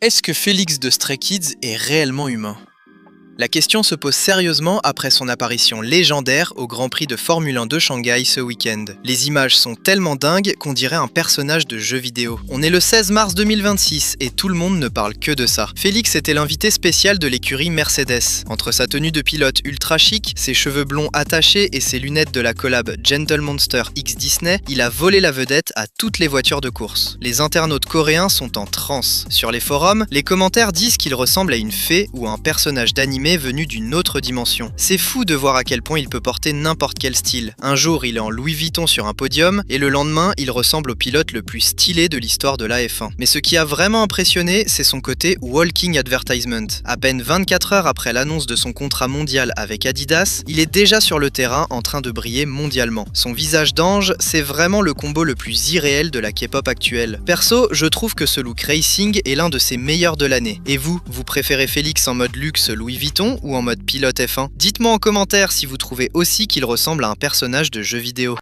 Est-ce que Félix de Stray Kids est réellement humain? La question se pose sérieusement après son apparition légendaire au Grand Prix de Formule 1 de Shanghai ce week-end. Les images sont tellement dingues qu'on dirait un personnage de jeu vidéo. On est le 16 mars 2026 et tout le monde ne parle que de ça. Félix était l'invité spécial de l'écurie Mercedes. Entre sa tenue de pilote ultra chic, ses cheveux blonds attachés et ses lunettes de la collab Gentle Monster X Disney, il a volé la vedette à toutes les voitures de course. Les internautes coréens sont en transe. Sur les forums, les commentaires disent qu'il ressemble à une fée ou à un personnage d'animé venu d'une autre dimension. C'est fou de voir à quel point il peut porter n'importe quel style. Un jour, il est en Louis Vuitton sur un podium, et le lendemain, il ressemble au pilote le plus stylé de l'histoire de la F1. Mais ce qui a vraiment impressionné, c'est son côté walking advertisement. À peine 24 heures après l'annonce de son contrat mondial avec Adidas, il est déjà sur le terrain en train de briller mondialement. Son visage d'ange, c'est vraiment le combo le plus irréel de la K-pop actuelle. Perso, je trouve que ce look racing est l'un de ses meilleurs de l'année. Et vous préférez Félix en mode luxe Louis Vuitton ou en mode pilote F1? Dites-moi en commentaire si vous trouvez aussi qu'il ressemble à un personnage de jeu vidéo.